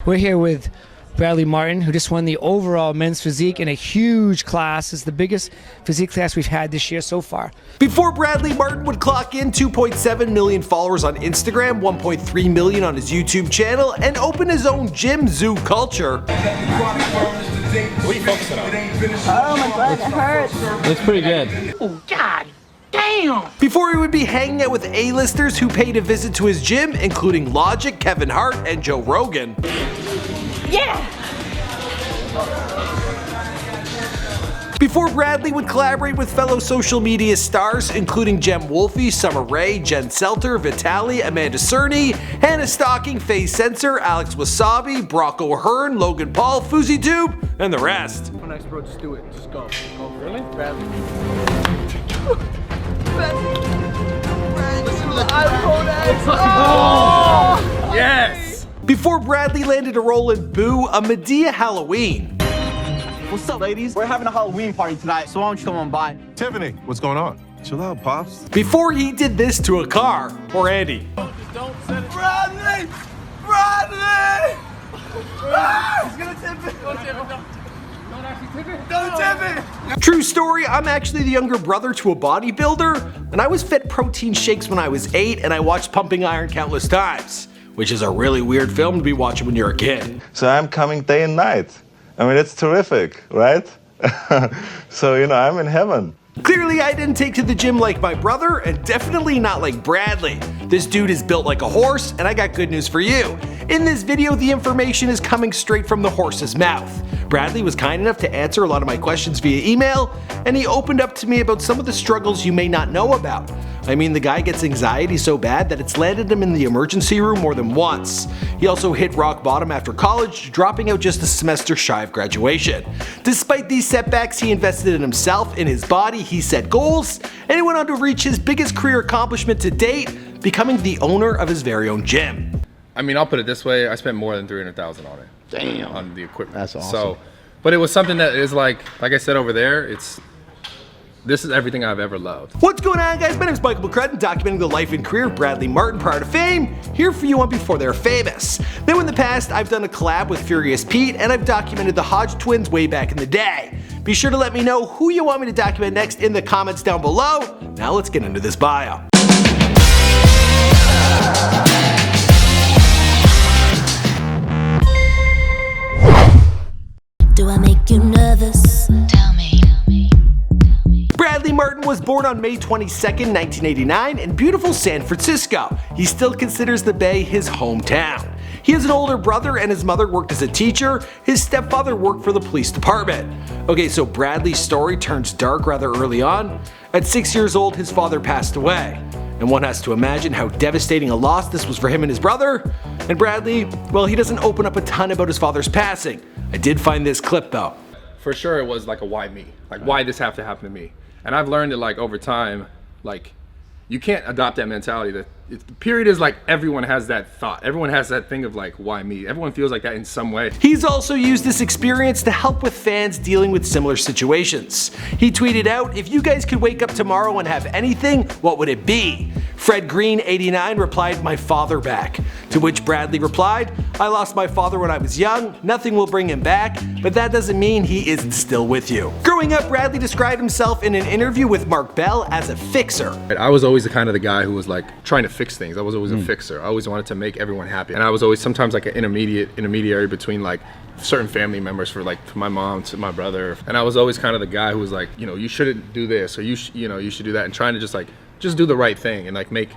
We're here with Bradley Martyn, who just won the overall men's physique in a huge class. It's the biggest physique class we've had this year so far. Before Bradley Martyn would clock in 2.7 million followers on Instagram, 1.3 million on his YouTube channel, and open his own gym, Zoo Culture. What are you focusing on? Oh my god, it hurts. Looks pretty good. Oh god damn! Before he would be hanging out with A-listers who paid a visit to his gym, including Logic, Kevin Hart, and Joe Rogan. Yeah! Before Bradley would collaborate with fellow social media stars, including Jem Wolfie, Summer Rae, Jen Selter, Vitaly, Amanda Cerny, Hannah Stocking, Faye Sensor, Alex Wasabi, Brock O'Hearn, Logan Paul, Fousey Tube, and the rest. Next, bro, just do it. Just go. Go. Really? Bradley. Oh! Yes! Before Bradley landed a role in Boo, a Medea Halloween. What's up, ladies? We're having a Halloween party tonight, so why don't you come on by? Tiffany, what's going on? Chill out, Pops. Before he did this to a car, or Andy. Don't set it. Bradley! Bradley! He's gonna tip it. Don't tip it. Don't actually tip it. Don't tip it. True story, I'm actually the younger brother to a bodybuilder, and I was fed protein shakes when I was 8, and I watched Pumping Iron countless times, which is a really weird film to be watching when you're a kid. So I'm coming day and night. I mean, it's terrific, right? So, you know, I'm in heaven. Clearly, I didn't take to the gym like my brother, and definitely not like Bradley. This dude is built like a horse, and I got good news for you. In this video, the information is coming straight from the horse's mouth. Bradley was kind enough to answer a lot of my questions via email, and he opened up to me about some of the struggles you may not know about. I mean, the guy gets anxiety so bad that it's landed him in the emergency room more than once. He also hit rock bottom after college, dropping out just a semester shy of graduation. Despite these setbacks, he invested in himself, in his body, he set goals, and he went on to reach his biggest career accomplishment to date, becoming the owner of his very own gym. I mean, I'll put it this way, I spent more than $300,000 on it. Damn. On the equipment. That's awesome. So, but it was something that is like I said over there, this is everything I've ever loved. What's going on, guys? My name is Michael McCrudden, documenting the life and career of Bradley Martyn prior to fame, here for you on Before They're Famous. Now in the past, I've done a collab with Furious Pete, and I've documented the Hodge twins way back in the day. Be sure to let me know who you want me to document next in the comments down below. Now let's get into this bio. Do I make you nervous? Tell me. Bradley Martyn was born on May 22nd, 1989 in beautiful San Francisco. He still considers the Bay his hometown. He has an older brother and his mother worked as a teacher. His stepfather worked for the police department. Okay, so Bradley's story turns dark rather early on. At 6 years old, his father passed away. And one has to imagine how devastating a loss this was for him and his brother. And Bradley, well, he doesn't open up a ton about his father's passing. I did find this clip though. For sure it was like a why me? Like why this have to happen to me? And I've learned it like over time, like you can't adopt that mentality that the period is like everyone has that thought. Everyone has that thing of like, why me? Everyone feels like that in some way. He's also used this experience to help with fans dealing with similar situations. He tweeted out, "If you guys could wake up tomorrow and have anything, what would it be?" Fred Green 89 replied, "My father back." To which Bradley replied, "I lost my father when I was young, nothing will bring him back, but that doesn't mean he isn't still with you." Growing up, Bradley described himself in an interview with Mark Bell as a fixer. I was always the kind of the guy who was like trying to fix things. I was always a fixer. I always wanted to make everyone happy. And I was always sometimes like an intermediary between like certain family members for like my mom to my brother. And I was always kind of the guy who was like, you know, you shouldn't do this or you should do that, and trying to just do the right thing and like make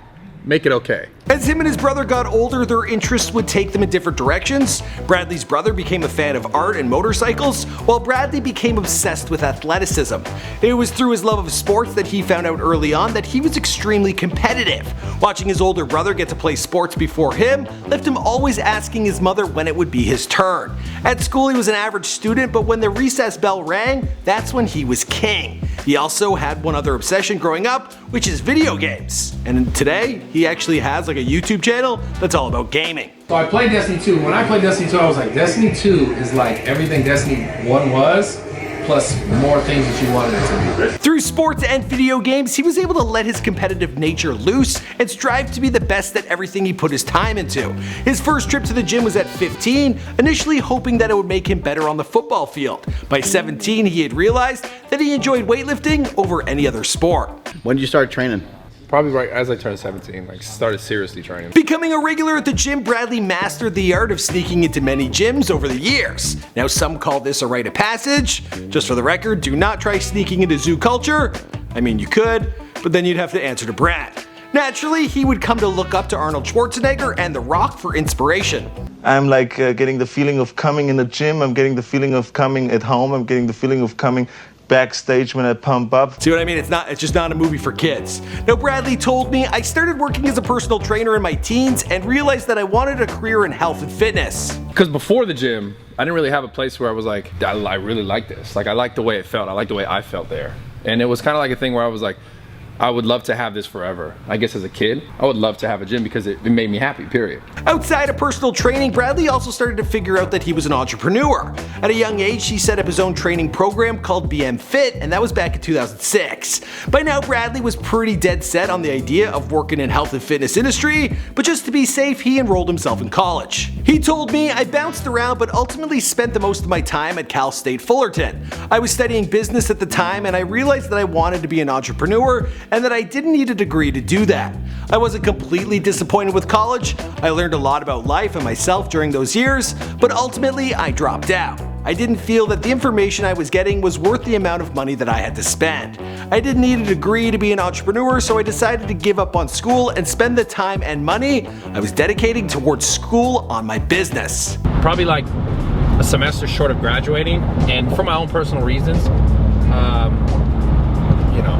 it okay. As him and his brother got older, their interests would take them in different directions. Bradley's brother became a fan of art and motorcycles, while Bradley became obsessed with athleticism. It was through his love of sports that he found out early on that he was extremely competitive. Watching his older brother get to play sports before him left him always asking his mother when it would be his turn. At school he was an average student, but when the recess bell rang, that's when he was king. He also had one other obsession growing up, which is video games. And today, he actually has like a YouTube channel that's all about gaming. So I played Destiny 2. When I played Destiny 2, I was like, Destiny 2 is like everything Destiny 1 was, plus more things that you wanted it to be. Through sports and video games, he was able to let his competitive nature loose and strive to be the best at everything he put his time into. His first trip to the gym was at 15, initially hoping that it would make him better on the football field. By 17, he had realized that he enjoyed weightlifting over any other sport. When did you start training? Probably right as I turned 17, like started seriously training. Becoming a regular at the gym, Bradley mastered the art of sneaking into many gyms over the years. Now some call this a rite of passage. Just for the record, do not try sneaking into zoo culture. I mean, you could, but then you'd have to answer to Brad. Naturally, he would come to look up to Arnold Schwarzenegger and The Rock for inspiration. I'm like getting the feeling of coming in the gym. I'm getting the feeling of coming at home. I'm getting the feeling of coming backstage when I pump up. See what I mean? It's just not a movie for kids. Now, Bradley told me, I started working as a personal trainer in my teens and realized that I wanted a career in health and fitness. Because before the gym, I didn't really have a place where I was like, I really like this. Like, I liked the way it felt. I liked the way I felt there. And it was kind of like a thing where I was like, I would love to have this forever. I guess as a kid, I would love to have a gym because it made me happy, period. Outside of personal training, Bradley also started to figure out that he was an entrepreneur. At a young age, he set up his own training program called BM Fit, and that was back in 2006. By now, Bradley was pretty dead set on the idea of working in health and fitness industry, but just to be safe, he enrolled himself in college. He told me, I bounced around but ultimately spent the most of my time at Cal State Fullerton. I was studying business at the time and I realized that I wanted to be an entrepreneur and that I didn't need a degree to do that. I wasn't completely disappointed with college. I learned a lot about life and myself during those years, but ultimately I dropped out. I didn't feel that the information I was getting was worth the amount of money that I had to spend. I didn't need a degree to be an entrepreneur, so I decided to give up on school and spend the time and money I was dedicating towards school on my business. Probably like a semester short of graduating, and for my own personal reasons, you know.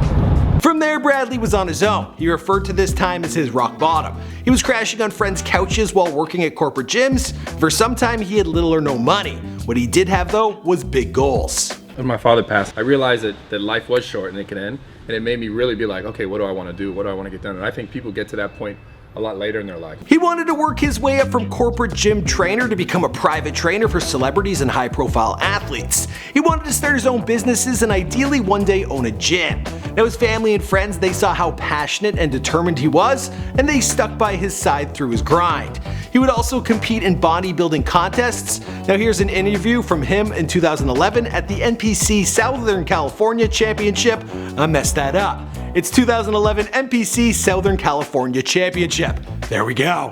From there, Bradley was on his own. He referred to this time as his rock bottom. He was crashing on friends' couches while working at corporate gyms. For some time, he had little or no money. What he did have, though, was big goals. When my father passed, I realized that life was short and it could end. And it made me really be like, okay, what do I want to do? What do I want to get done? And I think people get to that point a lot later in their life. He wanted to work his way up from corporate gym trainer to become a private trainer for celebrities and high-profile athletes. He wanted to start his own businesses and ideally one day own a gym. Now his family and friends, they saw how passionate and determined he was, and they stuck by his side through his grind. He would also compete in bodybuilding contests. Now here's an interview from him in 2011 at the NPC Southern California Championship. I messed that up. It's 2011 NPC Southern California Championship. There we go.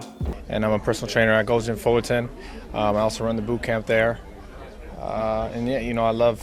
And I'm a personal trainer at Gold's Gym Fullerton. I also run the boot camp there. And yeah, you know, I love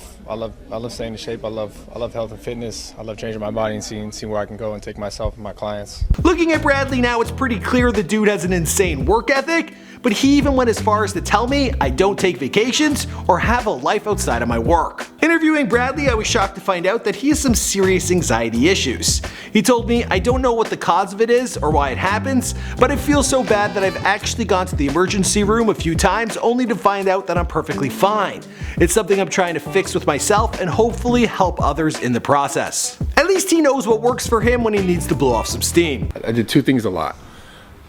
staying in shape. I love health and fitness. I love changing my body and seeing where I can go and take myself and my clients. Looking at Bradley now, it's pretty clear the dude has an insane work ethic, but he even went as far as to tell me I don't take vacations or have a life outside of my work. Interviewing Bradley, I was shocked to find out that he has some serious anxiety issues. He told me, I don't know what the cause of it is or why it happens, but I feel so bad that I've actually gone to the emergency room a few times only to find out that I'm perfectly fine. It's something I'm trying to fix with myself and hopefully help others in the process. At least he knows what works for him when he needs to blow off some steam. I did two things a lot.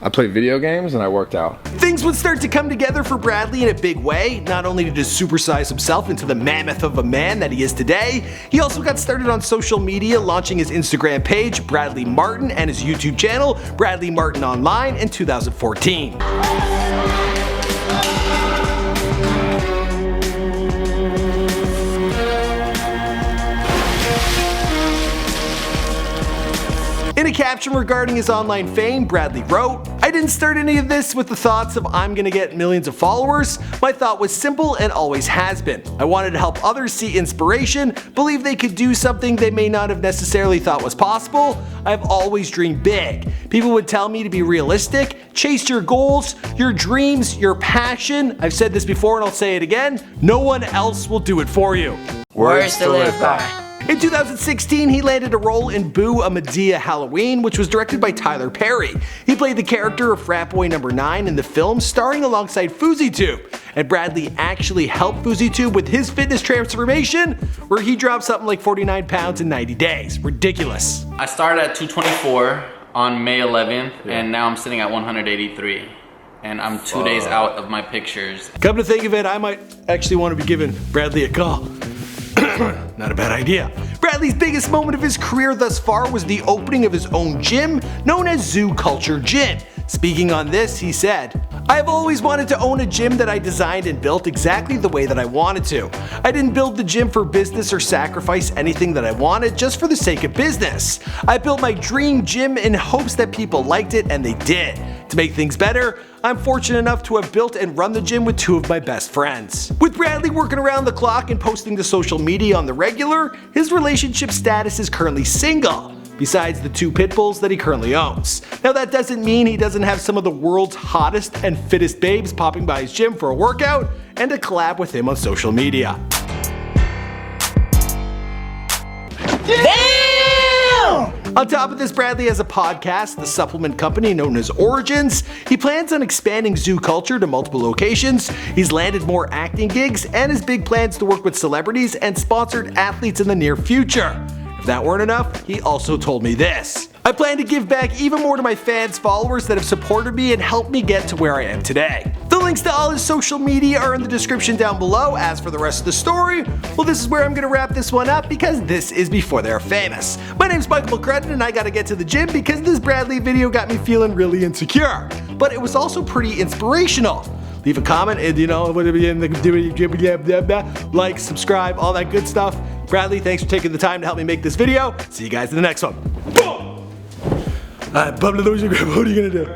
I played video games and I worked out. Things would start to come together for Bradley in a big way. Not only did he supersize himself into the mammoth of a man that he is today, he also got started on social media, launching his Instagram page, Bradley Martin, and his YouTube channel, Bradley Martin Online, in 2014. In a caption regarding his online fame, Bradley wrote, I didn't start any of this with the thoughts of I'm gonna get millions of followers. My thought was simple and always has been. I wanted to help others see inspiration, believe they could do something they may not have necessarily thought was possible. I've always dreamed big. People would tell me to be realistic, chase your goals, your dreams, your passion. I've said this before and I'll say it again. No one else will do it for you. Words to live by. In 2016, he landed a role in Boo! A Medea Halloween, which was directed by Tyler Perry. He played the character of Frat Boy Number 9 in the film, starring alongside FouseyTube. And Bradley actually helped FouseyTube with his fitness transformation, where he dropped something like 49 pounds in 90 days. Ridiculous. I started at 224 on May 11th, and now I'm sitting at 183. And I'm 2 days out of my pictures. Come to think of it, I might actually want to be giving Bradley a call. Not a bad idea. Bradley's biggest moment of his career thus far was the opening of his own gym, known as Zoo Culture Gym. Speaking on this, he said, "I have always wanted to own a gym that I designed and built exactly the way that I wanted to. I didn't build the gym for business or sacrifice anything that I wanted just for the sake of business. I built my dream gym in hopes that people liked it, and they did. To make things better, I'm fortunate enough to have built and run the gym with two of my best friends." With Bradley working around the clock and posting to social media on the regular, his relationship status is currently single, besides the 2 pit bulls that he currently owns. Now that doesn't mean he doesn't have some of the world's hottest and fittest babes popping by his gym for a workout and to collab with him on social media. On top of this, Bradley has a podcast, the supplement company known as Origins. He plans on expanding Zoo Culture to multiple locations. He's landed more acting gigs and has big plans to work with celebrities and sponsored athletes in the near future. If that weren't enough, he also told me this: "I plan to give back even more to my fans, followers that have supported me and helped me get to where I am today." The links to all his social media are in the description down below. As for the rest of the story, well, this is where I'm gonna wrap this one up because this is before they're famous. My name's Michael McCrudden and I gotta get to the gym because this Bradley video got me feeling really insecure. But it was also pretty inspirational. Leave a comment and like, subscribe, all that good stuff. Bradley, thanks for taking the time to help me make this video. See you guys in the next one. Boom! Alright, what are you gonna do?